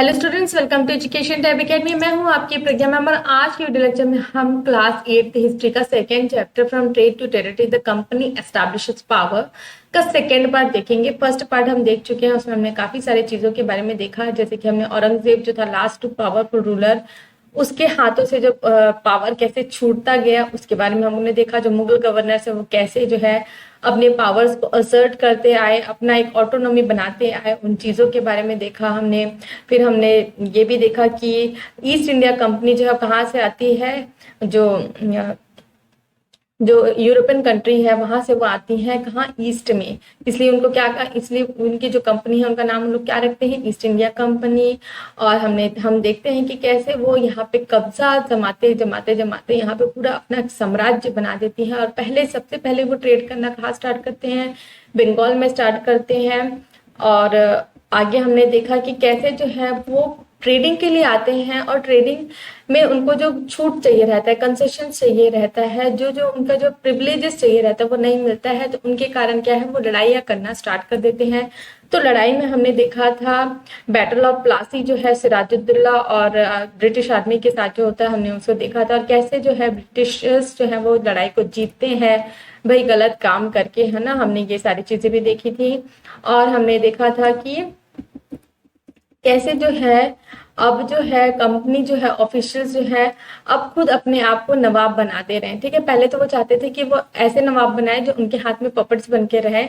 Hello students, welcome to education tab academy. मैं हूं आपकी प्रज्ञा मैम और आज की वीडियो लेक्चर में हम क्लास 8 हिस्ट्री का second chapter from trade to territory the company establishes power का सेकंड पार्ट देखेंगे। फर्स्ट पार्ट हम देख चुके हैं, उसमें हमने काफी सारी चीजों के बारे में देखा, जैसे कि हमने औरंगजेब जो था लास्ट पावरफुल रूलर, उसके हाथों से जो पावर कैसे छूटता गया उसके बारे में हमने देखा। जो मुगल गवर्नर है वो कैसे जो है अपने पावर्स को असर्ट करते आए, अपना एक ऑटोनॉमी बनाते आए, उन चीजों के बारे में देखा हमने। फिर हमने ये भी देखा कि ईस्ट इंडिया कंपनी जो है कहाँ से आती है, जो जो यूरोपियन कंट्री है वहां से वो आती है कहाँ, ईस्ट में। इसलिए उनको क्या कहा, इसलिए उनकी जो कंपनी है उनका नाम हम लोग क्या रखते हैं, ईस्ट इंडिया कंपनी। और हम देखते हैं कि कैसे वो यहाँ पे कब्जा जमाते जमाते जमाते यहाँ पे पूरा अपना साम्राज्य बना देती है। और सबसे पहले वो ट्रेड करना कहाँ स्टार्ट करते हैं, बंगाल में स्टार्ट करते हैं। और आगे हमने देखा कि कैसे जो है वो ट्रेडिंग के लिए आते हैं और ट्रेडिंग में उनको जो छूट चाहिए रहता है, कंसेशन चाहिए रहता है, जो जो उनका जो प्रिविलेजेस चाहिए रहता है वो नहीं मिलता है, तो उनके कारण क्या है वो लड़ाइयाँ करना स्टार्ट कर देते हैं। तो लड़ाई में हमने देखा था बैटल ऑफ प्लासी जो है सिराजुद्दौला और ब्रिटिश आर्मी के साथ जो होता है, हमने उसको देखा था। और कैसे जो है ब्रिटिशर्स जो है वो लड़ाई को जीतते हैं भाई गलत काम करके, है ना। हमने ये सारी चीजें भी देखी थी। और हमने देखा था कि कैसे जो है अब जो है कंपनी जो है ऑफिशियल्स जो है अब खुद अपने आप को नवाब बना दे रहे हैं। ठीक है, पहले तो वो चाहते थे कि वो ऐसे नवाब बनाए जो उनके हाथ में पपेट्स बन के रहे।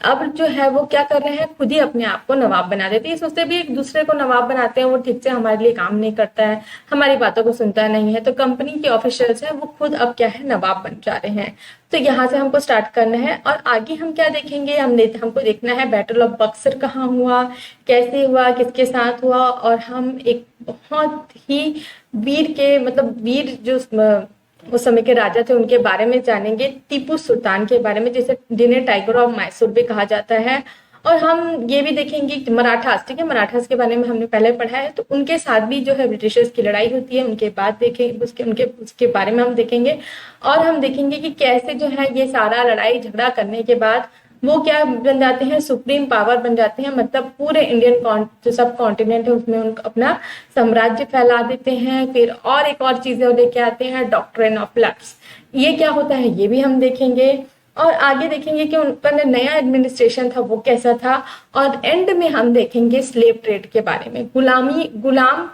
अब जो है वो क्या कर रहे हैं, खुद ही अपने आप को नवाब बना देते हैं। ये सोचते भी एक दूसरे को नवाब बनाते हैं, वो ठीक से हमारे लिए काम नहीं करता है, हमारी बातों को सुनता नहीं है। तो कंपनी के ऑफिशियल्स है वो खुद अब क्या है नवाब बन जा रहे हैं। तो यहाँ से हमको स्टार्ट करना है और आगे हम क्या देखेंगे, हमको देखना है बैटल ऑफ बक्सर कहाँ हुआ, कैसे हुआ, किसके साथ हुआ। और हम एक बहुत ही वीर के मतलब वीर जो उस समय के राजा थे उनके बारे में जानेंगे, टीपू सुल्तान के बारे में, जिसे जिन्हें टाइगर ऑफ मैसूर भी कहा जाता है। और हम ये भी देखेंगे कि मराठास, ठीक है, मराठास के बारे में हमने पहले पढ़ा है, तो उनके साथ भी जो है ब्रिटिशर्स की लड़ाई होती है, उनके बाद देखें उसके बारे में हम देखेंगे। और हम देखेंगे कि कैसे जो है ये सारा लड़ाई झगड़ा करने के बाद वो क्या बन जाते हैं, सुप्रीम पावर बन जाते हैं। मतलब पूरे इंडियन जो सब कॉन्टिनेंट है उसमें उनका अपना साम्राज्य फैला देते हैं। फिर और एक और चीजें लेके आते हैं, डॉक्ट्रिन ऑफ लैप्स। ये क्या होता है ये भी हम देखेंगे। और आगे देखेंगे कि उनका नया एडमिनिस्ट्रेशन था वो कैसा था। और एंड में हम देखेंगे स्लेव ट्रेड के बारे में, गुलाम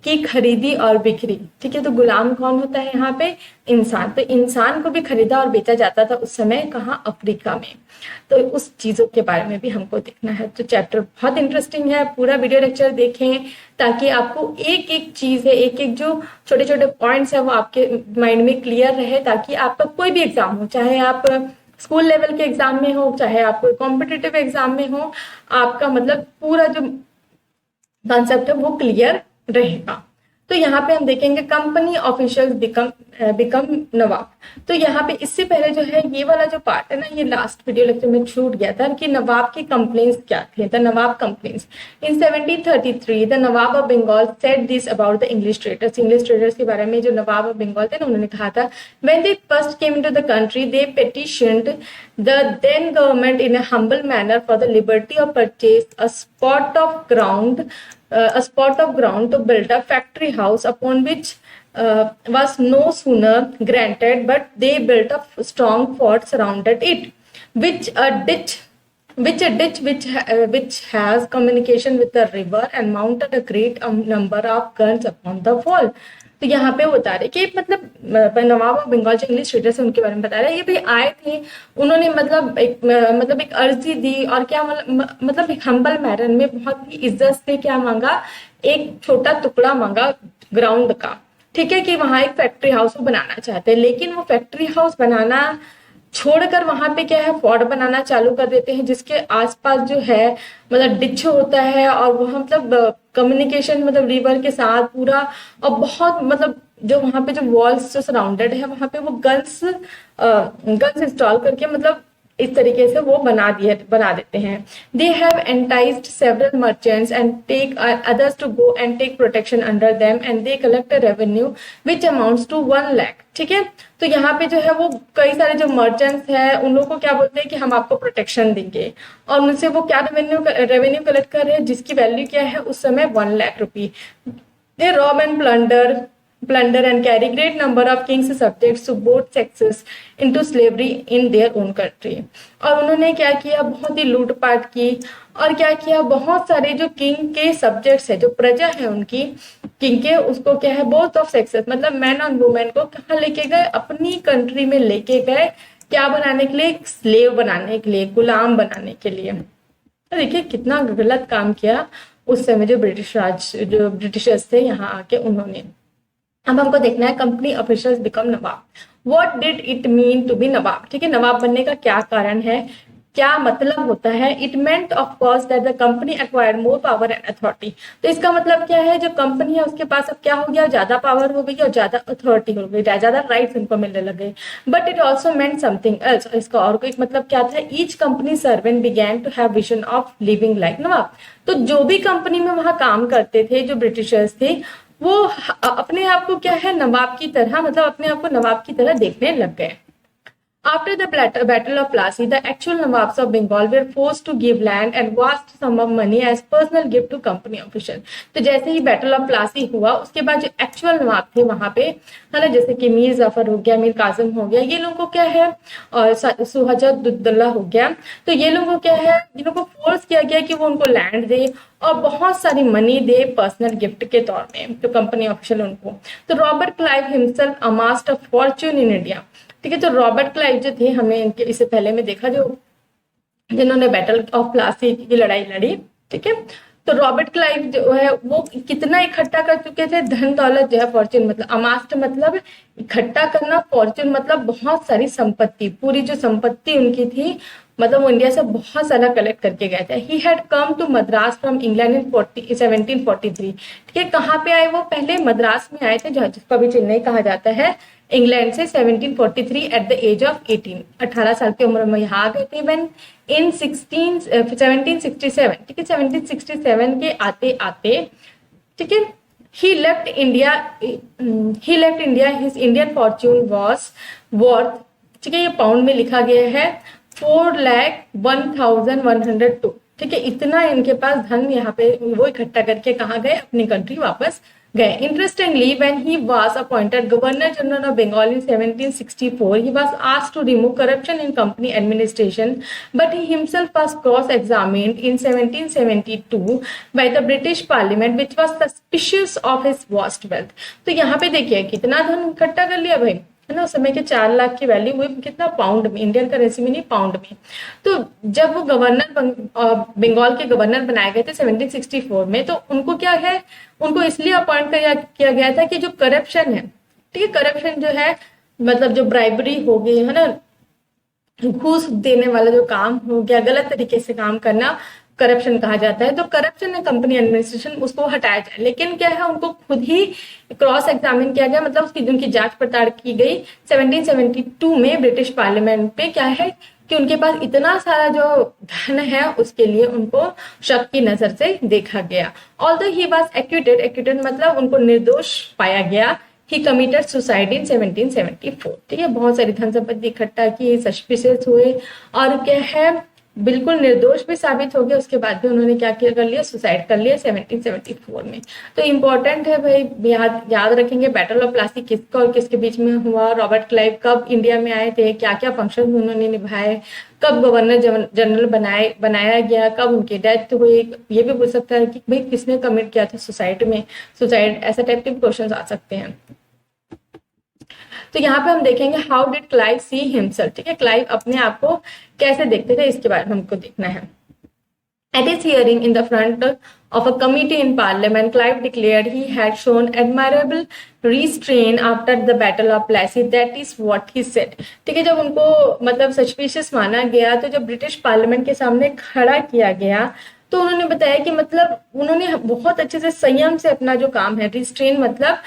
की खरीदी और बिक्री। ठीक है, तो गुलाम कौन होता है यहाँ पे, इंसान। तो इंसान को भी खरीदा और बेचा जाता था उस समय, कहाँ, अफ्रीका में। तो उस चीजों के बारे में भी हमको देखना है। तो चैप्टर बहुत इंटरेस्टिंग है, पूरा वीडियो लेक्चर देखें ताकि आपको एक एक चीज है, एक एक जो छोटे छोटे पॉइंट्स है वो आपके माइंड में क्लियर रहे, ताकि आपका कोई भी एग्जाम हो, चाहे आप स्कूल लेवल के एग्जाम में हो, चाहे आप कोई कॉम्पिटिटिव एग्जाम में हो, आपका मतलब पूरा जो कॉन्सेप्ट है वो क्लियर रहेगा। तो यहाँ पे हम देखेंगे कंपनी ऑफिशियल्स बिकम नवाब। तो यहाँ पे इससे पहले जो है ये वाला जो पार्ट है ना, ये लास्ट वीडियो लेक्चर में छूट गया था कि नवाब की कंप्लेंट्स क्या थे, the nawab complaints. In 1733 the nawab of Bengal said this about the English traders. English traders के बारे में जो नवाब ऑफ बंगाल थे ना, उन्होंने कहा था, when they first came into the country they petitioned the then government in a humble manner for the liberty of purchase a spot of ground a spot of ground to build a factory house, upon which was no sooner granted but they built a strong fort surrounded it, which a ditch which has communication with the river, and mounted a great number of guns upon the wall. तो यहाँ पे बता रहे कि मतलब नवाब of Bengal जो English traders है उनके बारे में बता रहे हैं। ये भी आए थे, उन्होंने मतलब एक अर्जी दी और क्या मतलब एक हम्बल मैनर में बहुत ही इज्जत से क्या मांगा, एक छोटा टुकड़ा मांगा ग्राउंड का। ठीक है, कि वहां एक फैक्ट्री हाउस बनाना चाहते हैं, लेकिन वो फैक्ट्री हाउस बनाना छोड़कर वहां पे क्या है फोर्ट बनाना चालू कर देते हैं, जिसके आसपास जो है मतलब डिच होता है और वह मतलब कम्युनिकेशन मतलब रिवर के साथ पूरा। और बहुत मतलब जो वहां पे जो वॉल्स जो सराउंडेड है वहां पे वो गन्स इंस्टॉल करके मतलब इस तरीके से वो बना देते हैं। They have enticed several merchants and take others to go and take protection under them and they collect a revenue which amounts to 1 lakh. ठीक है, तो यहाँ पे जो है वो कई सारे जो मर्चेंट्स हैं उन लोगों को क्या बोलते हैं कि हम आपको प्रोटेक्शन देंगे, और उनसे वो क्या रेवेन्यू कलेक्ट कर रहे हैं जिसकी वैल्यू क्या है उस समय 1 lakh rupee. They rob and plunder and carry great number of king's subjects to both sexes into slavery in their own country। और उन्होंने क्या किया, बहुत ही लूटपाट की, और क्या किया, बहुत सारे जो किंग के सब्जेक्ट्स है, जो प्रजा है उनकी किंग के, उसको क्या है बोथ ऑफ सेक्सेस मतलब मैन और वुमेन को कहाँ लेके गए, अपनी कंट्री में लेके गए, क्या बनाने के लिए, स्लेव बनाने के लिए, गुलाम बनाने के लिए। तो देखिए कितना गलत काम किया उस समय जो ब्रिटिशर्स थे यहाँ आके उन्होंने। अब हमको देखना है company officials become nawab. What did it mean to be nawab. ठीक है, नवाब बनने का क्या कारण है, क्या मतलब होता है। It meant of course that the company acquired more power and authority. तो इसका मतलब क्या है, जो कंपनी है उसके पास अब क्या हो गया, ज्यादा पावर हो गई और ज्यादा अथॉरिटी हो गई, ज्यादा राइट्स उनको मिलने लगे। But it also meant something else. इसका और एक मतलब क्या था, each company servant began to have vision of living like nawab. तो जो भी कंपनी में वहां काम करते थे, जो ब्रिटिशर्स थे, वो अपने आप को क्या है, नवाब की तरह, मतलब अपने आप को नवाब की तरह देखने लग गए। After the Battle of Plassey, the actual Nawabs of Bengal were forced to give land and vast sum of money as personal gift to company officials। तो जैसे ही बैटल ऑफ प्लासी हुआ उसके बाद जो एक्चुअल नवाब थे वहां पे, है ना, जैसे कि मीर जफर हो गया, मीर कासिम हो गया, ये लोगों को क्या है, और सुहजतुल्लाह हो गया, तो ये लोगों को क्या है, जिन लोगों को फोर्स किया गया कि वो उनको लैंड दे और बहुत सारी मनी दे पर्सनल गिफ्ट के तौर में, तो कंपनी ऑफिशियल उनको। तो Robert Clive himself amassed a fortune in India. ठीक है, तो रॉबर्ट क्लाइव जो थे, हमें इनके इससे पहले में देखा, जो जिन्होंने बैटल ऑफ प्लासी की लड़ाई लड़ी। ठीक है, तो रॉबर्ट क्लाइव जो है वो कितना इकट्ठा कर चुके थे, धन दौलत जो है, फॉर्च्यून मतलब अमास्ट मतलब इकट्ठा करना, फॉर्च्यून मतलब बहुत सारी संपत्ति, पूरी जो संपत्ति उनकी थी, मतलब वो इंडिया से बहुत सारा कलेक्ट करके गए थे। He had come to Madras from England in 1743। ठीक है, कहाँ पे आए वो, पहले मद्रास में आए थे, जिसको अभी चेन्नई कहा जाता है, इंग्लैंड से 1743 एट द एज ऑफ 18, 18 साल की उम्र में यहाँ आ गए थे। व्हेन इन 1767, ठीक है, 1767 के आते आते, ठीक है, he left India, his Indian fortune was worth, ठीक है, ये पाउंड में लिखा गया है, 4,01,102। ठीक है, इतना इनके पास धन यहाँ पे वो इकट्ठा करके कहाँ गए, अपनी कंट्री वापस गए। Interestingly, when he was appointed Governor General of Bengal in 1764, he was asked to remove corruption in company administration, but he himself was cross-examined in 1772 by the British Parliament, which was suspicious of his vast wealth। तो यहाँ पे देखिए कितना धन इकट्ठा कर लिया भाई, है ना, उस समय के 4 लाख की वैल्यू हुई कितना, पाउंड में, इंडियन करेंसी में नहीं, पाउंड में। तो जब वो बंगाल के गवर्नर बनाए गए थे 1764 में, तो उनको क्या है, उनको इसलिए अपॉइंट किया गया था कि जो करप्शन है, ठीक है, करप्शन जो है मतलब जो ब्राइबरी हो गई, है ना, घूस देने वाला जो काम हो गया, गलत तरीके से काम करना, करप्शन कहा जाता है। तो करप्शन है कंपनी एडमिनिस्ट्रेशन, उसको हटाया जाए। लेकिन क्या है, उनको खुद ही क्रॉस एग्जामिन किया गया, मतलब उसकी उनकी जांच पड़ताल की गई 1772 में ब्रिटिश पार्लियामेंट पे। क्या है कि उनके पास इतना सारा जो धन है उसके लिए उनको शक की नजर से देखा गया। ऑल्दो ही वाज एक्विटेड मतलब उनको निर्दोष पाया गया। ही कमिटेड सुसाइड इन 1774। ठीक है, बहुत सारी धन संपत्ति इकट्ठा की, सस्पिशियस हुए और क्या है बिल्कुल निर्दोष भी साबित हो गया। उसके बाद भी उन्होंने क्या किया, कर लिया, सुसाइड कर लिया 1774 में। तो इम्पोर्टेंट है भाई, याद रखेंगे बैटल ऑफ प्लासी किसका और किसके बीच में हुआ, रॉबर्ट क्लाइव कब इंडिया में आए थे, क्या क्या फंक्शन उन्होंने निभाए, कब गवर्नर जनरल बनाया गया, कब उनकी डेथ हुई। ये भी पूछ सकता है कि भाई किसने कमिट किया था सुसाइड, ऐसा टाइप के क्वेश्चन आ सकते हैं। तो यहाँ पे हम देखेंगे how did Clive see himself. ठीक है, क्लाइव अपने आप को कैसे देखते थे, इसके बारे में हमको देखना है। At his hearing in the front of a committee in Parliament, Clive declared he had shown admirable restraint after the Battle of Plassey. That is what he said। ठीक है, जब उनको मतलब सस्पिशियस माना गया, तो जब ब्रिटिश पार्लियामेंट के सामने खड़ा किया गया, तो उन्होंने बताया कि मतलब उन्होंने बहुत अच्छे से संयम से अपना जो काम है, रिस्ट्रेन मतलब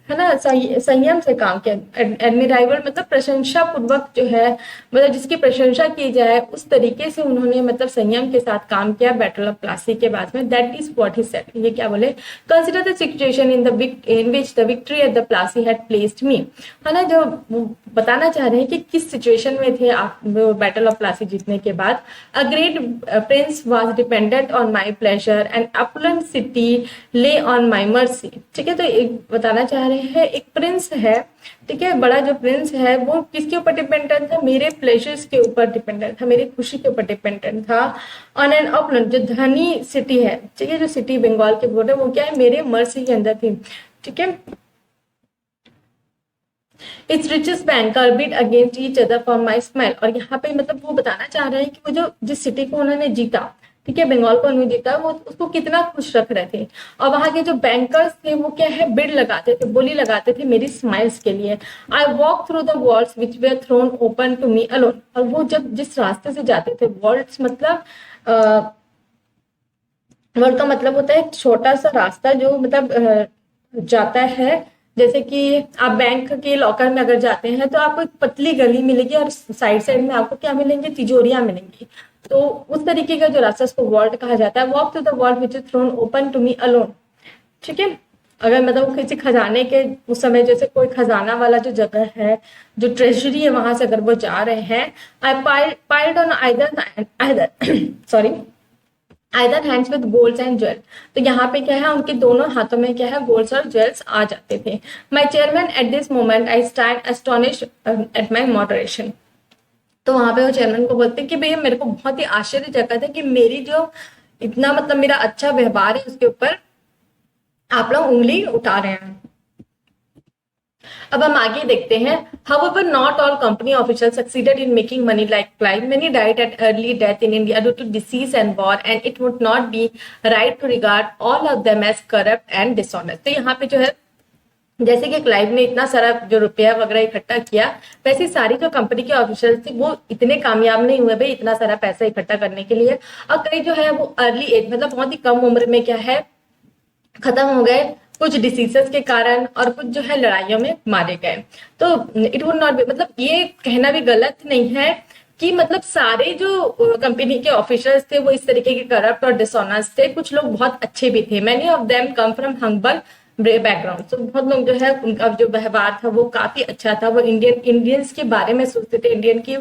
है ना, संयम से काम किया। एडमिराइबल मतलब प्रशंसा पूर्वक जो है, मतलब जिसकी प्रशंसा की जाए उस तरीके से उन्होंने मतलब संयम के साथ काम किया बैटल ऑफ प्लासी के बाद में। That is what he said, ये क्या बोले, consider the situation in which the victory at the Plassey had placed me, है ना, जो बताना चाह रहे हैं कि किस सिचुएशन में थे आप बैटल ऑफ प्लासी जीतने के बाद। A great Prince was dependent on my pleasure and upland city ले ऑन माय मर्सी। ठीक है, तो एक बताना चाह रहे हैं एक प्रिंस है, ठीक है, बड़ा जो प्रिंस है वो किसके ऊपर डिपेंडेंट था, मेरे प्लेजर्स के ऊपर डिपेंडेंट था, मेरी खुशी के ऊपर डिपेंडेंट था। ऑन एन अपलैंड जो धनी सिटी है, ठीक है, जो सिटी बंगाल के बोल रहे वो क्या है, मेरे मर्सी के अंदर थी। ठीक है, it's richest bank are bid against each other for my smile. और यहाँ पे मतलब वो बताना चाह रहे हैं कि वो जो जिस सिटी को उन्होंने जीता, ठीक है, बंगाल को उन्होंने जीता, वो उसको कितना खुश रख रहे थे। और वहां के जो बैंकर्स थे वो क्या है, बिड लगाते थे, बोली लगाते थे मेरी स्माइल्स के लिए। I walk through the walls which were thrown open to me alone. और वो जब जिस रास्ते से जाते थे, वॉल्स मतलब वर्ड का मतलब होता है एक छोटा सा रास्ता जो मतलब जाता है, जैसे कि आप बैंक के लॉकर में अगर जाते हैं तो आपको एक पतली गली मिलेगी और साइड साइड में आपको क्या मिलेंगे, तिजोरियां मिलेंगी। तो उस तरीके का जो रास्ता उसको वॉल्ट कहा जाता है। Walk to the vault which is thrown open to me alone. ठीक है, अगर मतलब किसी खजाने के उस समय जैसे कोई खजाना वाला जो जगह है, जो ट्रेजरी है, वहां से अगर वो जा रहे हैं, I piled on either sorry either hands with golds and jewel. तो यहाँ पे क्या है, उनके दोनों हाथों में क्या है, गोल्ड्स और ज्वेल्स आ जाते थे। My chairman at this moment I stand astonished at my moderation. तो वहां पे वो चेयरमैन को बोलते हैं कि भैया मेरे को बहुत ही आश्चर्यजनक है कि मेरी जो इतना मतलब मेरा अच्छा व्यवहार है उसके ऊपर आप लोग उंगली उठा रहे हैं। अब हम आगे देखते हैं। However, not all company officials succeeded in making money like Clive. Many died at early death in India due to disease and war, and it would not be right to regard all of them as corrupt and dishonest. तो यहाँ पे जो है, जैसे कि Clive ने इतना सारा जो रुपया वगैरह इकट्ठा किया, वैसे सारी जो कंपनी के ऑफिशियल्स थे वो इतने कामयाब नहीं हुए भाई इतना सारा पैसा इकट्ठा करने के लिए। और कई जो है वो अर्ली एज मतलब बहुत ही कम उम्र में क्या है खत्म हो गए, कुछ डिसीजेस के कारण और कुछ जो है लड़ाइयों में मारे गए। तो इट वुड नॉट बी, मतलब ये कहना भी गलत नहीं है कि मतलब सारे जो कंपनी के ऑफिसर्स थे वो इस तरीके के करप्ट और डिसऑनेस्ट थे। कुछ लोग बहुत अच्छे भी थे। Many of them come from humble background. तो बहुत लोग जो है उनका जो व्यवहार था वो काफी अच्छा था। वो इंडियंस के बारे में सोचते थे, इंडियन की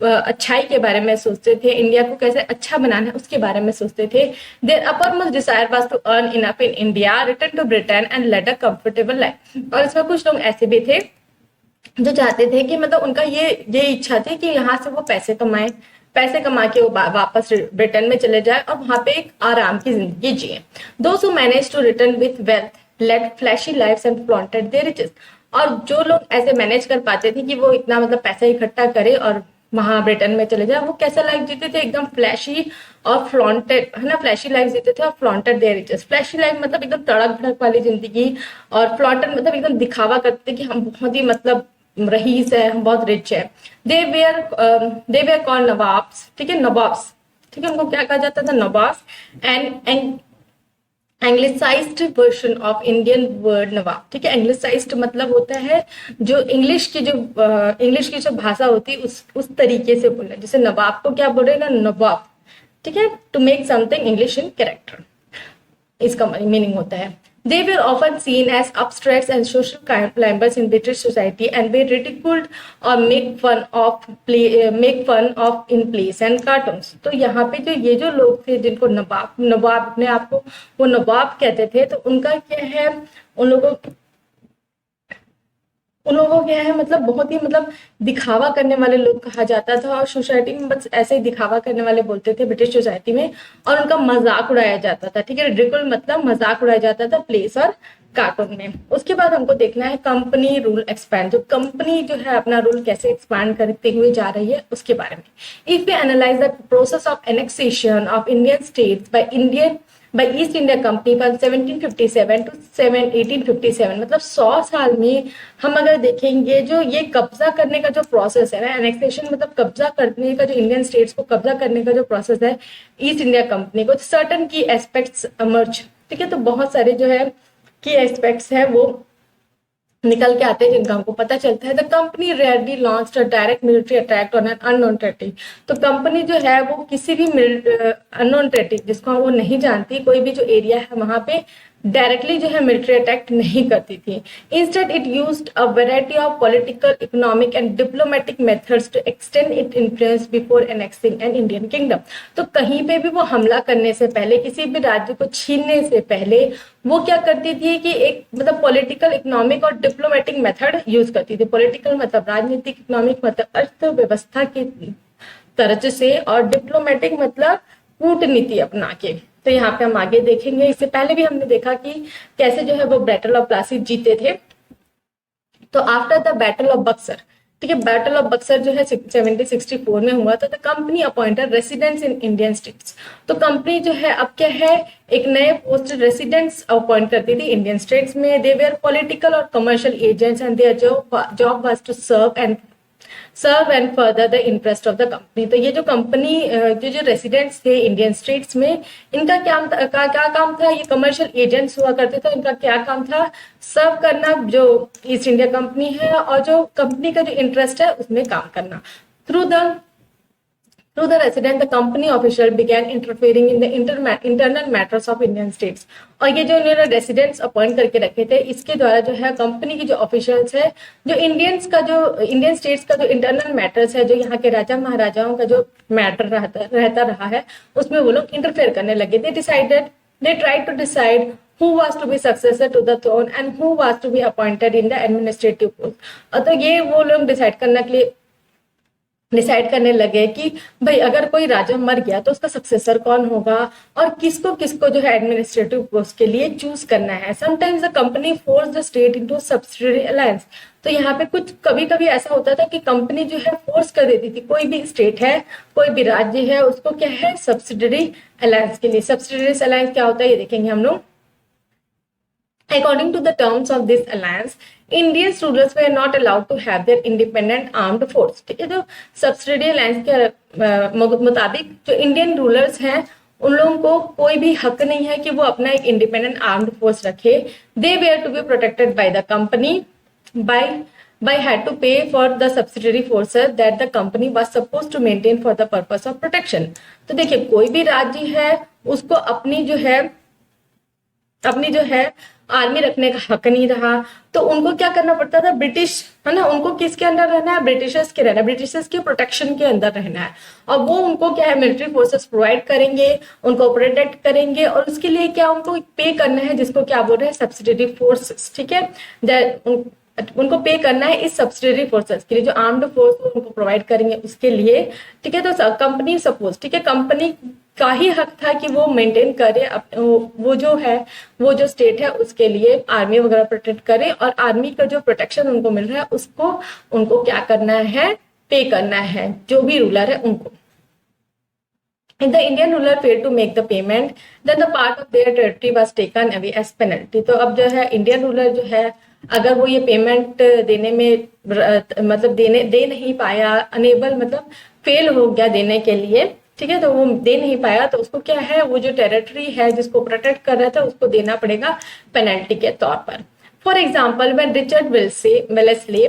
अच्छाई के बारे में सोचते थे, इंडिया को कैसे अच्छा बनाना है उसके बारे में सोचते थे। Their uppermost desire was to earn enough in India, return to Britain and lead a comfortable life. और इसमें कुछ लोग ऐसे भी थे जो चाहते थे कि मतलब उनका ये इच्छा थी कि यहाँ से वो पैसे कमाए, पैसे कमा के वो वापस ब्रिटेन में चले जाए और वहां पे एक आराम की जिंदगी जिए। Those who manage to return with wealth led flashy lives and flaunted their riches. और जो लोग ऐसे मैनेज कर पाते थे कि वो इतना मतलब पैसा इकट्ठा करे और वहां ब्रिटेन में चले जाए, वो कैसा लाइफ जीते थे, एकदम फ्लैशी और फ्लॉन्टेड, है ना, फ्लैशी लाइफ जीते थे और flaunted their riches. Flashy life मतलब एकदम तड़क भड़क वाली जिंदगी, और फ्लॉन्टेड मतलब एकदम दिखावा करते थे कि हम बहुत ही मतलब रईस है, हम बहुत रिच है। दे वेयर कॉल्ड नवाब्स। ठीक है, नवाब्स, ठीक है, उनको क्या कहा जाता था, nawabs. And anglicised version of Indian word nawab. ठीक है, एंग्लिसाइज्ड मतलब होता है जो इंग्लिश की जो भाषा होती है उस तरीके से बोलना। जैसे नवाब को क्या बोल रहे ना, नवाब। ठीक है, to make something English in character, इसका मीनिंग होता है। They were often seen as abstracts and social climbers in British society and were ridiculed or make fun of in plays and cartoons. तो यहाँ पे जो ये जो लोग थे जिनको नवाब अपने आप को वो नवाब कहते थे, तो उनका क्या है, उन लोगों को क्या है मतलब बहुत ही मतलब दिखावा करने वाले लोग कहा जाता था। और सोसाइटी में बस ऐसे ही दिखावा करने वाले बोलते थे ब्रिटिश सोसाइटी में, और उनका मजाक उड़ाया जाता था। ठीक है, रिडिकुल मतलब मजाक उड़ाया जाता था प्लेस और कार्टून में। उसके बाद हमको देखना है कंपनी रूल एक्सपैंड। जो कंपनी जो है अपना रूल कैसे एक्सपैंड करते हुए जा रही है उसके बारे में। If we analyse the process of annexation of Indian states by East India Company from 1757 to 1857, मतलब 100 साल में हम अगर देखेंगे जो ये कब्जा करने का जो प्रोसेस है ना, एनेक्सेशन मतलब कब्जा करने का, जो इंडियन स्टेट्स को कब्जा करने का जो प्रोसेस है ईस्ट इंडिया कंपनी को, सर्टन की एस्पेक्ट्स इमर्ज। ठीक है, तो बहुत सारे जो है की एस्पेक्ट्स है वो निकल के आते हैं जिनका हमको पता चलता है। The company rarely launched a direct military attack on an unknown territory. तो कंपनी जो है वो किसी भी अननोन टेरिटरी जिसको वो नहीं जानती, कोई भी जो एरिया है वहां पे डायरेक्टली जो है मिलिट्री अटैक नहीं करती थी। Instead it used a variety of political, economic and diplomatic methods to extend it influence before annexing an Indian kingdom. तो कहीं पे भी वो हमला करने से पहले, किसी भी राज्य को छीनने से पहले वो क्या करती थी कि एक मतलब पॉलिटिकल, इकोनॉमिक और डिप्लोमेटिक मेथड यूज करती थी। पॉलिटिकल मतलब राजनीतिक, इकोनॉमिक मतलब अर्थव्यवस्था की तरह से, और डिप्लोमेटिक मतलब कूटनीति अपना के। तो यहाँ पे हम आगे देखेंगे। इससे पहले भी हमने देखा कि कैसे जो है वो बैटल ऑफ प्लासी जीते थे। तो after the battle of Buxar, ठीक है, बैटल ऑफ बक्सर जो है 1764 में हुआ था। तो company appointed residents in Indian states. तो कंपनी जो है अब क्या है, एक नए पोस्ट रेसिडेंट्स अपॉइंट करती थी इंडियन स्टेट्स में। दे वेयर पॉलिटिकल और commercial agents and their job was to serve and further the interest of the company. तो ये जो कंपनी जो रेसिडेंट्स थे इंडियन स्टेट्स में, इनका क्या काम था, ये कमर्शियल एजेंट्स हुआ करते थे। इनका क्या काम था, सर्व करना जो ईस्ट इंडिया कंपनी है, और जो कंपनी का जो इंटरेस्ट है उसमें काम करना। Through the resident, the company official began interfering in the internal matters of Indian states। और ये जो उन्होंने रेसिडेंट्स अपॉइंट करके रखे थे, इसके द्वारा जो है कंपनी की जो ऑफिशियल्स है, जो इंडियन स्टेट्स का जो इंटरनल मैटर्स है, जो यहाँ के राजा महाराजाओं का जो मैटर रहता रहा है, उसमें वो लोग इंटरफेयर करने लगे। They tried to decide who was to be successor to the throne and who was to be appointed in the administrative post। तो ये वो लोग डिसाइड करने लगे कि भाई अगर कोई राजा मर गया तो उसका सक्सेसर कौन होगा, और किसको किसको जो है एडमिनिस्ट्रेटिव पोस्ट के लिए चूज करना है। Sometimes the company force the state into subsidiary alliance. तो यहाँ पे कुछ कभी कभी ऐसा होता था कि कंपनी जो है फोर्स कर देती थी, कोई भी स्टेट है, कोई भी राज्य है, उसको क्या है, सब्सिडियरी अलायंस के लिए। सब्सिडियरी अलायंस क्या होता है ये देखेंगे हम लोग। According to the terms of this alliance, Indian rulers were not allowed to have their independent armed force। ठीक है, तो सब्सिडियरी अलायंस के मुताबिक जो इंडियन रूलर्स हैं उन लोगों को कोई भी हक नहीं है कि वो अपना एक इंडिपेंडेंट आर्म्ड फोर्स रखे। They were to be protected by the company by had to pay for the subsidiary forces that the company was supposed to maintain for the purpose of protection। तो देखिए कोई भी राज्य है उसको अपनी जो है आर्मी रखने का हक नहीं रहा, तो उनको क्या करना पड़ता था, ब्रिटिश है ना, उनको किसके अंदर रहना है, ब्रिटिशर्स के रहना है, ब्रिटिशर्स के प्रोटेक्शन के अंदर रहना है। और वो उनको क्या है, मिलिट्री फोर्सेस प्रोवाइड करेंगे, उनको प्रोटेक्ट करेंगे, और उसके लिए क्या उनको पे करना है, जिसको क्या बोल रहे हैं, सब्सिडियरी फोर्सेस। ठीक है, उनको पे करना है इस सब्सिडियरी फोर्सेस के लिए, जो आर्म्ड फोर्स उनको प्रोवाइड करेंगे उसके लिए। ठीक है, तो कंपनी सपोज, ठीक है, कंपनी का ही हक था कि वो मेंटेन करे वो जो स्टेट है उसके लिए आर्मी वगैरह प्रोटेक्ट करे, और आर्मी का जो प्रोटेक्शन उनको मिल रहा है उसको उनको क्या करना है, पे करना है, जो भी रूलर है उनको। If the Indian ruler failed to make the payment, then the part of their territory was taken away as penalty। तो अब जो है इंडियन रूलर जो है, अगर वो ये पेमेंट देने में मतलब दे नहीं पाया, अनेबल मतलब फेल हो गया देने के लिए, ठीक है, तो वो दे नहीं पाया, तो उसको क्या है, वो जो टेरिटरी है जिसको प्रोटेक्ट कर रहा था उसको देना पड़ेगा पेनल्टी के तौर पर। For example, when Richard Wellesley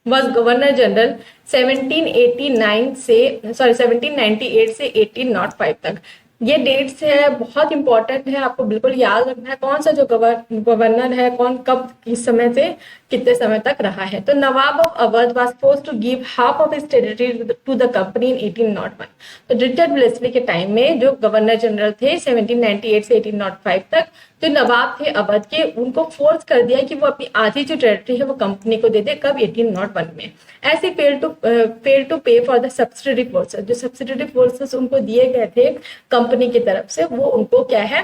was governor general 1798 से 1805 तक। ये डेट्स है, बहुत इंपॉर्टेंट है, आपको बिल्कुल याद रखना है कौन सा जो गवर्नर है, कौन कब किस समय से कितने समय तक रहा है। तो nawab of Awadh was forced to give half of his territory to the company in 1801। तो रिचर्ड वेलेस्ली के टाइम में जो गवर्नर जनरल थे 1798 से 1805 तक, जो नवाब थे अवध के, उनको फोर्स कर दिया कि वो अपनी आधी जो टेरिटरी है वो कंपनी को दे दे। कब, 1801 में। ऐसे फेल टू पे फॉर द सब्सिडियरी फोर्सेस, जो सब्सिडियरी फोर्सेस उनको दिए गए थे कंपनी की तरफ से, वो उनको क्या है,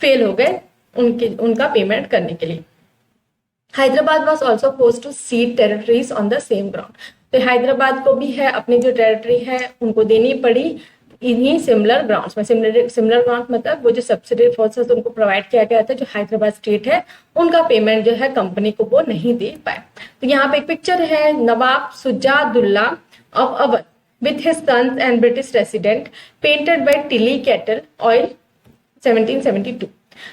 फेल हो गए उनका पेमेंट करने के लिए। Hyderabad was also force to cede territories on the same ground. तो हैदराबाद को भी है अपनी जो टेरिटरी है उनको देनी पड़ी इन्हीं सिमिलर ग्राउंड्स में। सिमिलर ग्राउंड मतलब वो जो सब्सिडियरी फोर्सेस उनको प्रोवाइड किया गया था, जो हैदराबाद स्टेट है उनका पेमेंट जो है कंपनी को वो नहीं दे पाए। तो यहाँ पे एक पिक्चर है, nawab Shujauddaula of Awadh with his sons and British resident, painted by Tilly Kettle Oil 1772।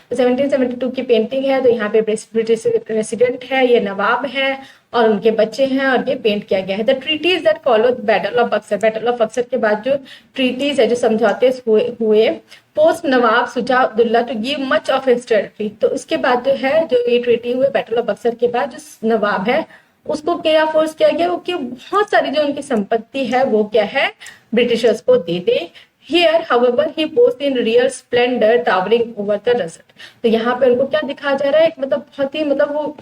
तो 1772 की पेंटिंग है। तो यहाँ पे ब्रिटिश रेसिडेंट है, ये नवाब है और उनके बच्चे हैं और ये पेंट किया गया है। The treaties that follow battle of Buxar, battle of Buxar के बाद जो ट्रीटीज है, जो समझौते हुए post nawab Shuja-ud-Daula to give much of his territory. तो उसके बाद जो है, जो ये ट्रीटी हुए बैटल ऑफ बक्सर के बाद, जो नवाब है उसको क्या फोर्स किया गया, वो कि बहुत सारी जो उनकी संपत्ति है वो क्या है, ब्रिटिशर्स को दे दे। Here, however, he posed in real splendor, towering over the desert. तो यहाँ पे उनको क्या दिखाया जा रहा है, एक मतलब बहुत ही मतलब वो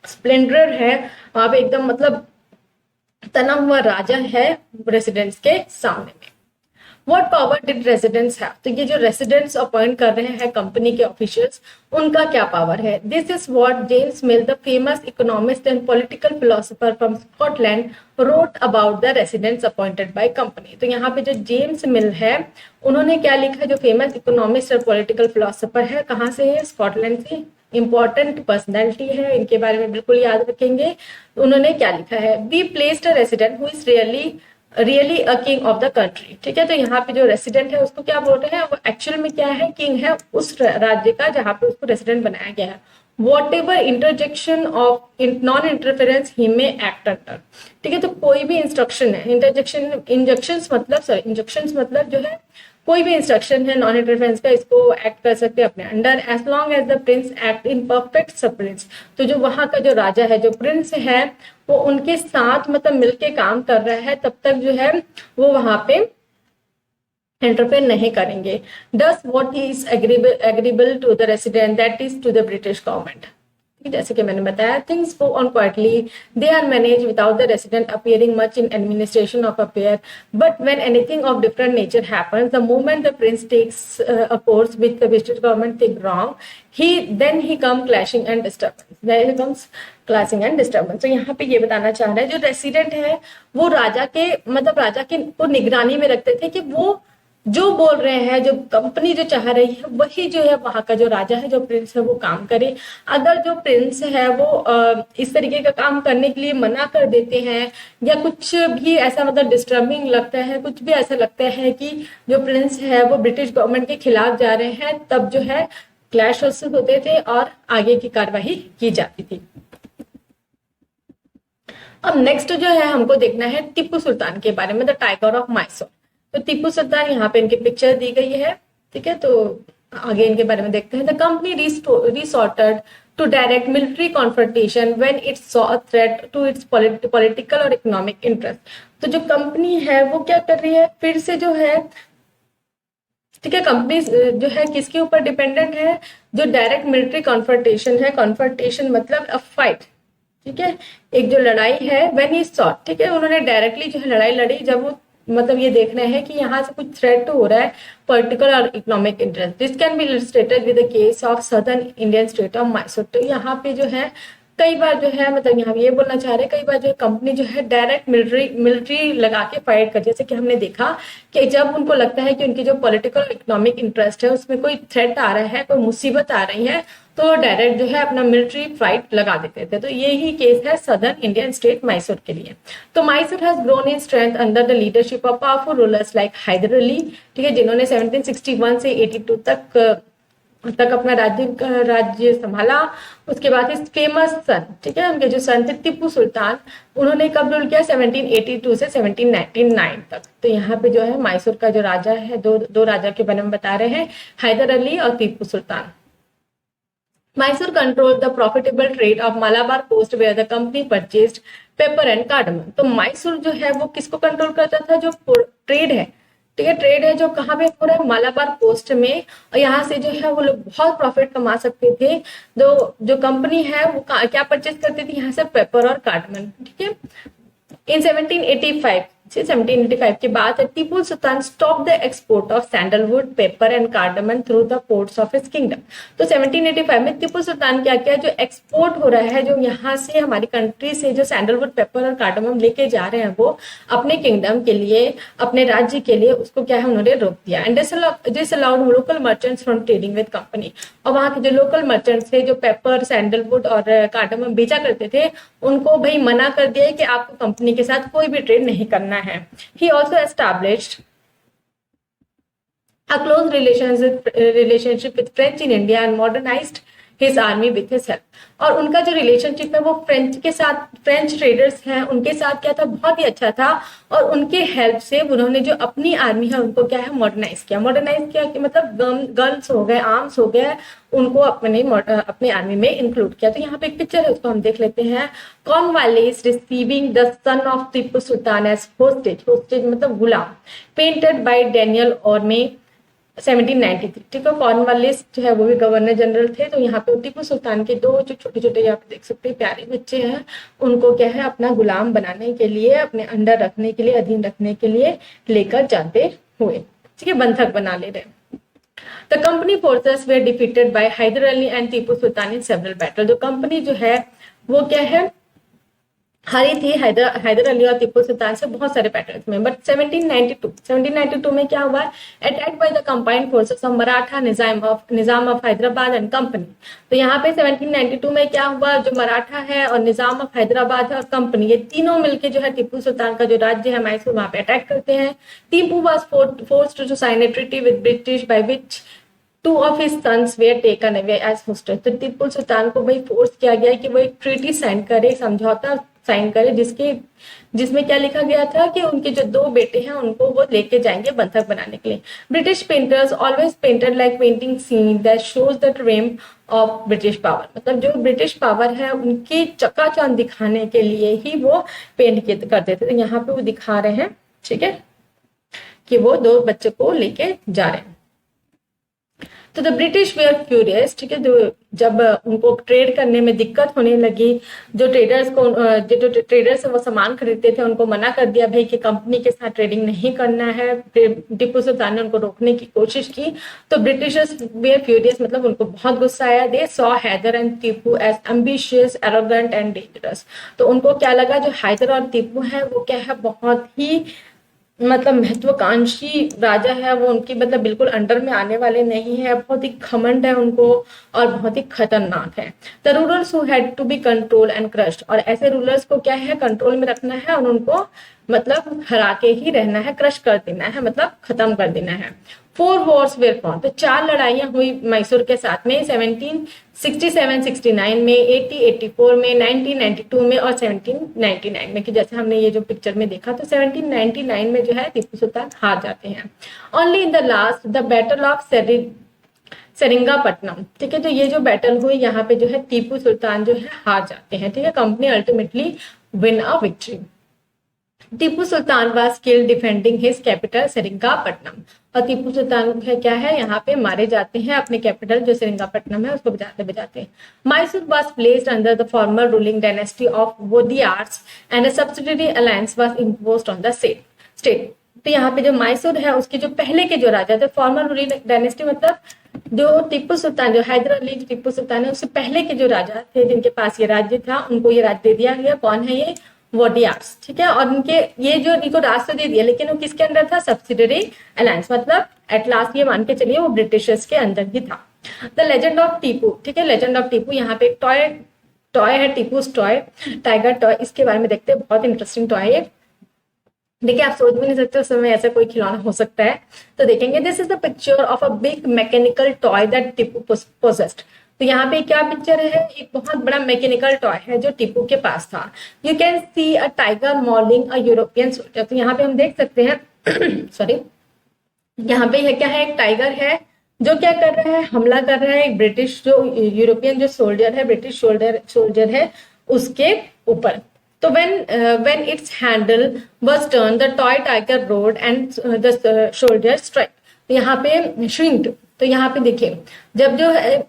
स्प्लेंडर है वहां पे, एकदम मतलब तना हुआ राजा है रेसिडेंट्स के सामने में। What power did residents have? तो ये जो रेसिडेंट्स अपॉइंट कर रहे हैं कंपनी के ऑफिशियल्स, उनका क्या पावर है? This is what James mill, the famous economist and political philosopher from Scotland, wrote about the residents appointed by company. तो यहाँ पे जो जेम्स मिल है, उन्होंने क्या लिखा है, जो फेमस इकोनॉमिस्ट और पॉलिटिकल फिलोसोफर है, कहाँ से है, स्कॉटलैंड से, इंपॉर्टेंट पर्सनैलिटी है, इनके बारे में बिल्कुल याद रखेंगे। उन्होंने क्या लिखा है, be placed a resident who is really a king of the country. ठीक है, तो यहाँ पे जो रेसिडेंट है उसको क्या बोल रहे हैं, वो एक्चुअल में क्या है, किंग है उस राज्य का जहाँ पे उसको रेसिडेंट बनाया गया है। Whatever interjection of non interference he may act under. ठीक है, तो कोई भी इंस्ट्रक्शन है, इंजक्शंस मतलब जो है कोई भी इंस्ट्रक्शन है नॉन इंटरफेरेंस का, इसको एक्ट कर सकते हैं अपने under, as long as the prince act in perfect subservience. तो जो वहां का जो राजा है, जो प्रिंस है, वो उनके साथ मतलब मिलके काम कर रहा है, तब तक जो है वो वहां पे इंटरफेयर नहीं करेंगे। Thus what is agreeable to the resident, that is to the British government. जैसे कि मैंने बताया, things go on quietly, they are managed without the resident appearing much in administration of affair, but when anything of different nature happens, the moment the prince takes a course with the British government think wrong, then he come clashing and disturbance, then he comes clashing and disturbance। तो यहाँ पे ये बताना चाह रहा है, जो resident है वो राजा के मतलब राजा के को निगरानी में रखते थे कि वो जो बोल रहे हैं, जो कंपनी जो चाह रही है, वही जो है वहां का जो राजा है, जो प्रिंस है, वो काम करे। अगर जो प्रिंस है वो इस तरीके का काम करने के लिए मना कर देते हैं, या कुछ भी ऐसा मतलब डिस्टर्बिंग लगता है, कुछ भी ऐसा लगता है कि जो प्रिंस है वो ब्रिटिश गवर्नमेंट के खिलाफ जा रहे हैं, तब जो है क्लैश होते थे और आगे की कार्यवाही की जाती थी। अब नेक्स्ट जो है हमको देखना है टीपू सुल्तान के बारे में, द टाइगर ऑफ मैसूर। तो टीपू सुल्तान यहाँ पे इनकी पिक्चर दी गई है। ठीक है, तो आगे इनके बारे में देखते हैं। The company resorted to direct military confrontation when it saw a threat to its political और इकोनॉमिक इंटरेस्ट। तो जो कंपनी है वो क्या कर रही है, फिर से जो है, ठीक है, कंपनी जो है किसके ऊपर डिपेंडेंट है, जो डायरेक्ट मिलिट्री कॉन्फ्रंटेशन है, कॉन्फ्रंटेशन मतलब अ फाइट। ठीक है, एक जो लड़ाई है, व्हेन ही सॉ, ठीक है, उन्होंने डायरेक्टली जो है लड़ाई लड़ी जब वो मतलब ये देख रहे हैं कि यहाँ से कुछ थ्रेट हो रहा है पॉलिटिकल और economic interest. This can be illustrated with the case of southern Indian state of Mysore. तो यहाँ पे जो है कई बार जो है मतलब यहाँ ये बोलना चाह रहे हैं, कई बार जो कंपनी जो है डायरेक्ट मिलिट्री लगा के फाइट कर, जैसे कि हमने देखा कि जब उनको लगता है कि उनकी जो पॉलिटिकल और इकोनॉमिक इंटरेस्ट है उसमें कोई थ्रेट आ रहा है, कोई मुसीबत आ रही है, तो डायरेक्ट जो है अपना मिलिट्री फाइट लगा देते थे। तो यही केस है सदर्न इंडियन स्टेट मैसूर के लिए। तो Mysore has grown in strength under the leadership of powerful rulers like Hyder Ali, ठीक है, जिन्होंने 1761 से 82 तक अपना राज्य संभाला। उसके बाद इस फेमस सन, ठीक है, उनके जो सन थे टीपू सुल्तान, उन्होंने कब रूल किया, 1782 से 1799 तक। तो यहाँ पे जो है मैसूर का जो राजा है, दो राजा के बारे में बता रहे हैं, हैदर अली और टीपू सुल्तान। Mysore controlled the profitable trade of Malabar coast where the company purchased pepper and cardamom। तो मैसूर जो है वो किसको कंट्रोल करता था, जो ट्रेड है, ठीक है, ट्रेड है जो कहाँ पे हो रहा है, मालाबार कोस्ट में, और यहाँ से जो है वो लोग बहुत प्रॉफिट कमा सकते थे। जो कंपनी है वो क्या परचेज करती थी यहाँ से, पेपर और कार्डमन। ठीक है, इन 1785 के बाद Tipu Sultan stop the export of sandalwood, pepper and cardamom through the ports of his kingdom. तो 1785 में टीपू सुल्तान क्या किया, जो एक्सपोर्ट हो रहा है, जो यहाँ से हमारी कंट्री से जो सैंडलवुड, पेपर और कार्डमम लेके जा रहे हैं वो अपने किंगडम के लिए, अपने राज्य के लिए, उसको क्या है उन्होंने रोक दिया। And this allowed local merchants from trading with company. और वहाँ के जो लोकल मर्चेंट्स थे, जो पेपर, सैंडलवुड और कार्डमम बेचा करते थे, उनको भाई मना कर दिया कि आपको कंपनी के साथ कोई भी ट्रेड नहीं करना है। He also established A close relationship with French in India and modernized his army with his help. और उनका जो रिलेशनशिप है वो फ्रेंच के साथ, फ्रेंच ट्रेडर्स हैं उनके साथ क्या था, बहुत ही अच्छा था। और उनके हेल्प से उन्होंने जो अपनी आर्मी है उनको क्या है, मॉडर्नाइज किया। मॉडर्नाइज किया कि मतलब गन्स हो गए, आर्म्स हो गए, उनको अपने आर्मी में इंक्लूड किया। तो यहाँ पे एक पिक्चर है, उसको हम देख लेते हैं। Cornwallis receiving the son of Tipu Sultan as hostage, hostage मतलब गुलाम, पेंटेड बाय डेनियल ऑर्मे 1793। ठीक है, कॉर्नवालिस जो है वो भी गवर्नर जनरल थे। तो यहाँ पे टीपू सुल्तान के दो जो छोटे छोटे यहाँ पे देख सकते हैं प्यारे बच्चे हैं, उनको क्या है अपना गुलाम बनाने के लिए, अपने अंडर रखने के लिए, अधीन रखने के लिए लेकर जाते हुए, ठीक है, बंधक बना ले रहे। The company forces were defeated by Hyder Ali and Tipu Sultan in several battle. जो कंपनी जो है वो क्या है, हारी थी हैदर अली और टीपू सुल्तान से बहुत सारे बैटल्स में। बट 1792 में क्या हुआ, attack by the combined forces of Maratha, Nizam of Hyderabad and company. तो यहाँ पे 1792 में क्या हुआ, जो मराठा है और निजाम ऑफ हैदराबाद है और कंपनी, ये तीनों मिलके जो है टीपू सुल्तान का जो राज्य है मैसूर, वहां पे अटैक करते हैं। Tipu was forced to sign a treaty with British by which 2 of his sons were taken away as hostages। तो टीपू सुल्तान को भाई फोर्स किया गया कि वो एक ट्रीटी साइन करे, समझौता साइन करे, जिसमें क्या लिखा गया था कि उनके जो 2 बेटे हैं उनको वो लेके जाएंगे बंधक बनाने के लिए। British painters always painted like painting scene that shows the tram of British power. मतलब जो ब्रिटिश पावर है उनकी चकाचौंध दिखाने के लिए ही वो पेंट करते थे। तो यहाँ पे वो दिखा रहे हैं, ठीक है, कि वो 2 बच्चों को लेके जा रहे हैं। तो द ब्रिटिश वेयर फ्यूरियस, ठीक है, जब उनको ट्रेड करने में दिक्कत होने लगी, जो ट्रेडर्स वो सामान खरीदते थे उनको मना कर दिया भाई कि कंपनी के साथ ट्रेडिंग नहीं करना है। टीपू सुल्तान ने उनको रोकने की कोशिश की। तो ब्रिटिशर्स वेयर फ्यूरियस मतलब उनको बहुत गुस्सा आया। They saw Hyder and Tipu as ambitious, arrogant and dangerous. तो उनको क्या लगा, जो हैदर और टीपू है वो क्या है, बहुत ही मतलब महत्वाकांक्षी राजा है, वो उनकी मतलब बिल्कुल अंडर में आने वाले नहीं है, बहुत ही घमंड है उनको और बहुत ही खतरनाक है। The rulers who had to be control and crushed, और ऐसे रूलर्स को क्या है, कंट्रोल में रखना है और उनको मतलब हरा के ही रहना है, क्रश कर देना है, मतलब खत्म कर देना है। 4 wars were fought, तो 4 लड़ाइयां हुई मैसूर के साथ में 1767-69 में, 80-84 में, 1992 में और 1799 में, कि जैसे हमने ये जो पिक्चर में देखा। तो 1799 में जो है टीपू सुल्तान हार जाते हैं। Only in the last the battle of Seringapatam, ठीक है, तो ये जो बैटल हुई यहाँ पे जो है टीपू सुल्तान जो है हार जाते हैं, ठीक है। Company ultimately win a victory. Tipu Sultan was killed defending his capital Seringapatam, और टीपू सुल्तान क्या है यहाँ पे मारे जाते हैं अपने कैपिटल जो सेरिंगापट्टनम है उसको बजाते। Mysore was placed under the former ruling dynasty of Wodeyars and a subsidiary alliance was imposed on the state. तो यहाँ पे जो मैसूर है उसके जो पहले के जो राजा थे, फॉर्मर रूलिंग डायनेस्टी मतलब जो टीपू सुल्तान, जो हैदर अली टीपू सुल्तान है उससे पहले के जो राजा थे जिनके पास ये राज्य था, उनको ये राज्य दे दिया गया। कौन है ये, वोडियार्स, ठीक है। और उनके ये जो इनको रास्ता दे दिया, लेकिन वो किसके अंदर था, सब्सिडरी अलायंस, मतलब एट लास्ट ये मान के चलिए वो ब्रिटिशर्स के अंदर ही था। द लेजेंड ऑफ टीपू, ठीक है, लेजेंड ऑफ टीपू, यहाँ पे एक टॉय है, टीपूस टॉय, टाइगर टॉय, इसके बारे में देखते हैं। बहुत इंटरेस्टिंग टॉय है, देखिए आप सोच भी नहीं सकते उस समय ऐसा कोई खिलौना हो सकता है। तो देखेंगे, this is the picture of a big mechanical toy that Tipu possessed. तो यहाँ पे क्या पिक्चर है, एक बहुत बड़ा मैकेनिकल टॉय है जो टीपू के पास था। You can see a tiger Mouling a European soldier. तो यहाँ पे हम देख सकते हैं सॉरी, यहाँ पे यह क्या है, एक टाइगर है जो क्या कर रहा है, हमला कर रहा है एक ब्रिटिश जो यूरोपियन जो सोल्जर है, ब्रिटिश सोल्जर है उसके ऊपर। तो when its handle was turned, the toy tiger roared and the soldier struck। तो यहाँ पे shrinked। तो यहाँ पे देखिए, जब जो है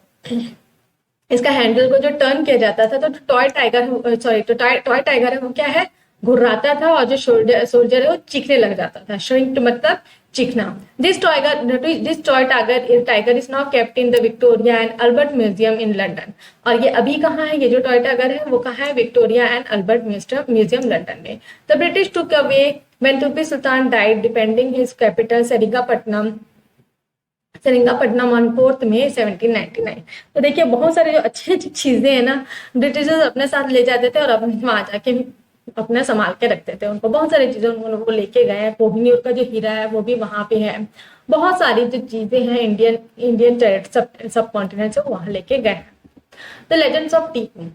इसका हैंडल को जो टर्न किया जाता था तो टॉय टाइगर है वो क्या है, घुर्राता था, और जो सोल्जर है वो चीखने लग जाता था। श्रिंक्ड मतलब चीखना। This toy tiger is now kept in the Victoria and Albert Museum in London. और ये अभी कहाँ है, ये जो टॉय टाइगर है वो कहाँ है, Victoria and Albert Museum London में। The British took away when Tipu Sultan died defending his capital Seringapatam on 4 May 1799। तो देखिए बहुत सारे जो अच्छी चीजें हैं ना ब्रिटिशर्स अपने साथ ले जाते थे और अपने वहां जाके अपना संभाल के रखते थे। उनको बहुत सारी चीजें वो लेके गए हैं। कोहिनूर का जो हीरा है वो भी वहां पे है। बहुत सारी जो चीजें हैं इंडियन इंडियन सब कॉन्टिनेंट से वहां लेके गए हैं। The legends of Tipu.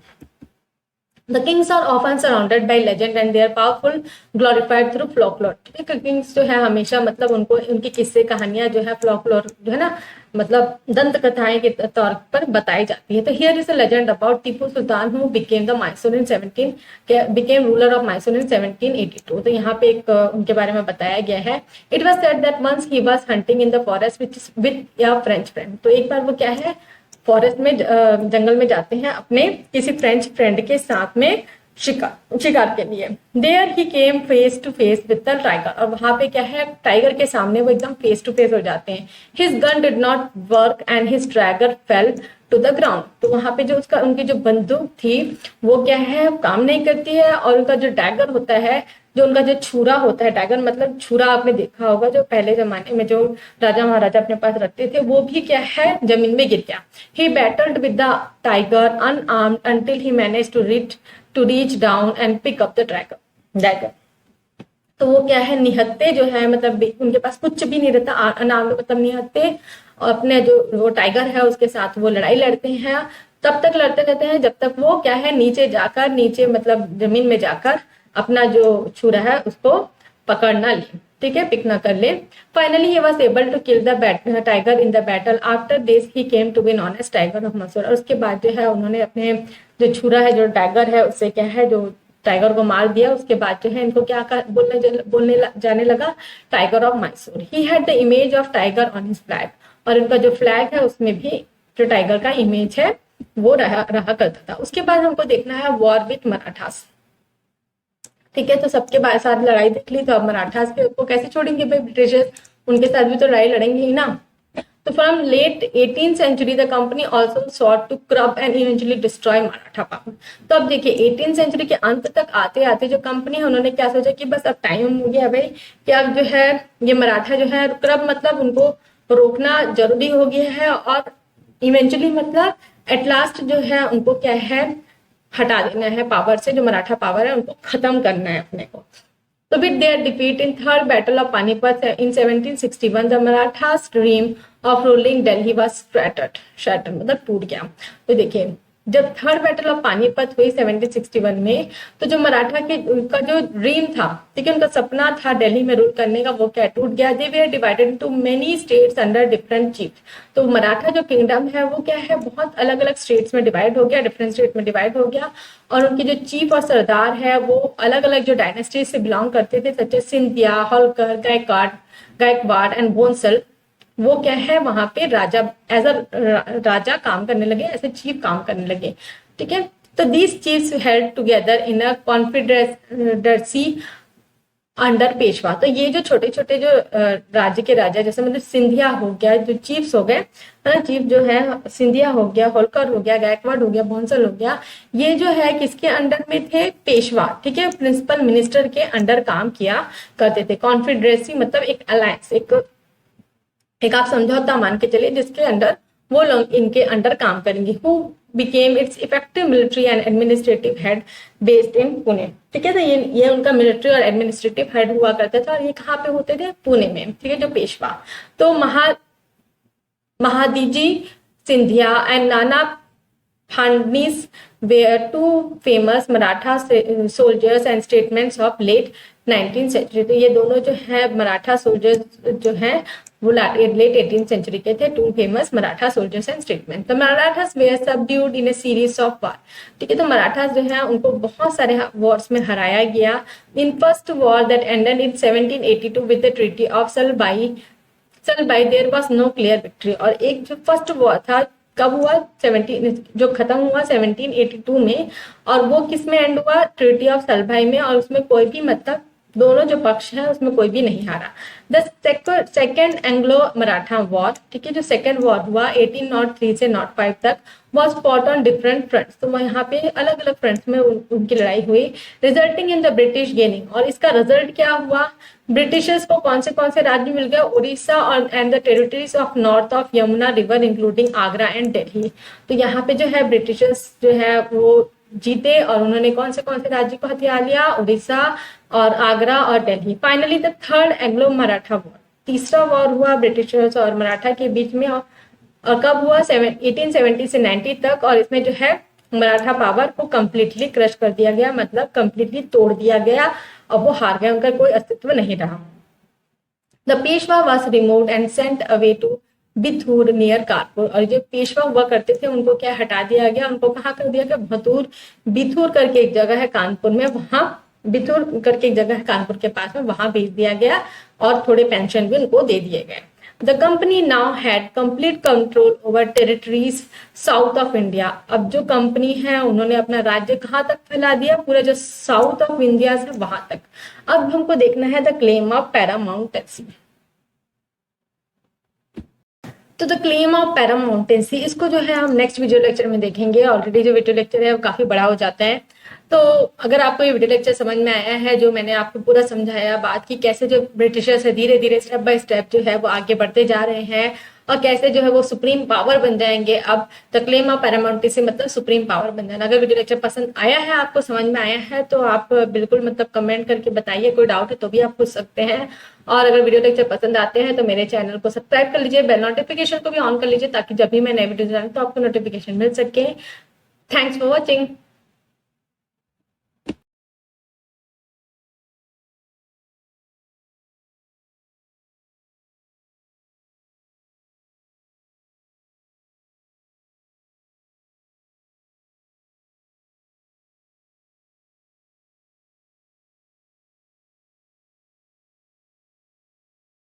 The kings are often surrounded by legend and they are powerful, glorified through folklore। ठीक है, किंग्स जो है हमेशा मतलब उनको उनकी किस्से कहानियां जो है फ्लोकलोर जो है ना, मतलब दंत कथाएं के तौर पर बताई जाती है। तो here is a legend about Tipu Sultan who became the Mysore in 17 became ruler of Mysore in 1782। तो यहाँ पे एक उनके बारे में बताया गया है। It was said that once he was hunting in the forest with a French friend. तो एक बार वो क्या है, फॉरेस्ट में जंगल में जाते हैं अपने किसी फ्रेंच फ्रेंड के साथ में शिकार के लिए। There he came face to face with the tiger. और वहां पे क्या है, टाइगर के सामने वो एकदम फेस टू फेस हो जाते हैं। His gun did not work and his dagger fell to the ground. तो वहां पे जो उसका उनकी जो बंदूक थी वो क्या है, काम नहीं करती है। और उनका जो डैगर होता है, जो उनका जो छुरा होता है, टाइगर मतलब छुरा आपने देखा होगा जो पहले जमाने में जो राजा महाराजा अपने पास रखते थे, वो भी क्या है जमीन में गिर गया। He battled with the tiger unarmed until he manage to reach down and pick up the dagger. तो वो क्या है, निहत्ते जो है मतलब उनके पास कुछ भी नहीं रहता, अनार्म्ड मतलब निहत्ते, और अपने जो वो टाइगर है उसके साथ वो लड़ाई लड़ते हैं। तब तक लड़ते रहते हैं जब तक वो क्या है नीचे मतलब जमीन में जाकर अपना जो छुरा है उसको पकड़ ना ले, ठीक है, पिक ना कर ले। Finally he was able to kill the tiger in the battle. After this he came to be known as tiger of Mysore. और उसके बाद जो है उन्होंने अपने जो छुरा है, जो टाइगर है, उससे क्या है जो टाइगर को मार दिया। उसके बाद जो है इनको क्या बोलने जाने लगा, tiger of Mysore. He had the image of tiger on his flag. और इनका जो फ्लैग है उसमें भी जो टाइगर का इमेज है वो रहा करता था। उसके बाद हमको देखना है वॉर विथ मराठास। ठीक है, तो सबके साथ लड़ाई देख ली, तो अब मराठास को कैसे छोड़ेंगे भाई ब्रिटिशर्स, उनके साथ भी तो लड़ाई लड़ेंगे ही ना। तो from late 18th century the company also sought to curb and eventually destroy Maratha power. तो अब देखिए 18th century के अंत तक आते आते जो कंपनी है उन्होंने क्या सोचा कि बस अब टाइम हो गया भाई कि अब जो है ये मराठा जो है क्रब मतलब उनको रोकना जरूरी हो गया है, और इवेंचुअली मतलब एट लास्ट जो है उनको क्या है हटा देना है पावर से, जो मराठा पावर है उनको खत्म करना है अपने को। तो with their defeat in third battle of Panipat in 1761 the Marathas dream of ruling Delhi was shattered मतलब टूट गया। तो देखिए जब थर्ड बैटल ऑफ पानीपत हुई 1761 में, तो जो मराठा के उनका जो ड्रीम था, ठीक है, उनका सपना था दिल्ली में रूल करने का, वो क्या टूट गया। They were divided into many states under different chief. तो मराठा जो किंगडम है वो क्या है बहुत अलग अलग स्टेट्स में डिवाइड हो गया, डिफरेंट स्टेट में डिवाइड हो गया। और उनके जो चीफ और सरदार है वो अलग अलग जो डायनेस्टीज से बिलोंग करते थे, सच सिंधिया, होलकर, गायकवाड़ एंड भोंसले, वो क्या है वहां पे राजा एज अ राजा काम करने लगे, ऐसे चीफ काम करने लगे। ठीक है, तो these chiefs held together in a confederacy under Peshwa. तो ये जो छोटे छोटे जो राज्य के राजा, जैसे मतलब सिंधिया हो गया, जो चीफ्स हो गए, चीफ जो है सिंधिया हो गया, होलकर हो गया, गायकवाड़ हो गया, भोंसले हो गया, ये जो है किसके अंडर में थे, पेशवा, ठीक है, प्रिंसिपल मिनिस्टर के अंडर काम किया करते थे। कॉन्फिडेंसी मतलब एक अलायंस, एक आप समझौता मान के चलिए जिसके अंडर वो लोग इनके अंडर काम करेंगे। Who became it's effective military and administrative head based in Pune. ठीक है, तो ये उनका मिलिट्री और एडमिनिस्ट्रेटिव हेड हुआ करता था, और ये कहाँ पे होते थे, पुणे में। ठीक है, जो पेशवा। तो Mahadji Scindia and Nana Phadnavis were two famous Maratha soldiers and statesmen of late 19th century। तो ये दोनों जो है मराठा सोल्जर्स जो हैं वो लेट 18th century के थे, two famous Maratha soldiers and statesman. तो Marathas were subdued in a series of war. ठीक है, तो मराठास जो है उनको बहुत सारे वॉर्स में हराया गया। In first war that ended in 1782 with the treaty of Salbai there was no clear victory. और एक जो फर्स्ट वॉर था कब हुआ, 17 जो खत्म हुआ 1782 में, और वो किस में एंड हुआ, ट्रीटी ऑफ सलभाई में। और उसमें कोई भी मतलब दोनों जो पक्ष है उसमें कोई भी नहीं हारा। The second Anglo Maratha war, ठीक है, जो सेकेंड वॉर हुआ 1803 से 05 तक, was fought on different fronts. तो यहाँ पे अलग अलग फ्रंट्स में उनकी लड़ाई हुई, resulting in the British gaining. और इसका रिजल्ट क्या हुआ, ब्रिटिशर्स को कौन से राज्य मिल गए, उड़ीसा और and the territories of north of Yamuna river including Agra and Delhi. तो यहाँ पे जो है ब्रिटिशर्स जो है वो जीते और उन्होंने कौन से राज्य को हथिया लिया, उड़ीसा और आगरा और Delhi. Finally the third Anglo Maratha war, तीसरा वॉर हुआ ब्रिटिशर्स और मराठा के बीच में, और कब हुआ 1870 से 90 तक, और इसमें जो है मराठा पावर को कंप्लीटली क्रश कर दिया गया, मतलब कंप्लीटली तोड़ दिया गया और वो हार गए, उनका कोई अस्तित्व नहीं रहा। The Peshwa was removed and sent away to Bithur near Kanpur, और जो पेशवा हुआ करते थे उनको क्या हटा दिया गया, उनको कहाँ कर दिया गया, बिथूर करके एक जगह है कानपुर में, वहां बिथूर करके एक जगह है कानपुर के पास में, वहां भेज दिया गया और थोड़े पेंशन भी उनको दे दिए गए। The company now had complete control over territories south of India. अब जो कंपनी है उन्होंने अपना राज्य कहाँ तक फैला दिया, पूरा जो साउथ ऑफ इंडिया है वहां तक। अब हमको देखना है द क्लेम ऑफ पैरामाउंटेंसी। तो द क्लेम ऑफ पैरामाउंटेंसी, इसको जो है हम नेक्स्ट वीडियो लेक्चर में देखेंगे। ऑलरेडी जो वीडियो लेक्चर है वो काफी बड़ा हो जाता है। तो अगर आपको ये वीडियो लेक्चर समझ में आया है, जो मैंने आपको पूरा समझाया बात की कैसे जो ब्रिटिशर्स है धीरे धीरे स्टेप बाय स्टेप जो है वो आगे बढ़ते जा रहे हैं और कैसे जो है वो सुप्रीम पावर बन जाएंगे। अब द क्लेम ऑफ पैरामाउंटेंसी मतलब सुप्रीम पावर बन जाना। अगर वीडियो लेक्चर पसंद आया है, आपको समझ में आया है, तो आप बिल्कुल मतलब कमेंट करके बताइए। कोई डाउट है तो भी आप पूछ सकते हैं। और अगर वीडियो लेक्चर पसंद आते हैं तो मेरे चैनल को सब्सक्राइब कर लीजिए, बेल नोटिफिकेशन को भी ऑन कर लीजिए ताकि जब भी मैं नए वीडियो डालूं तो आपको नोटिफिकेशन मिल सके। Thanks for watching.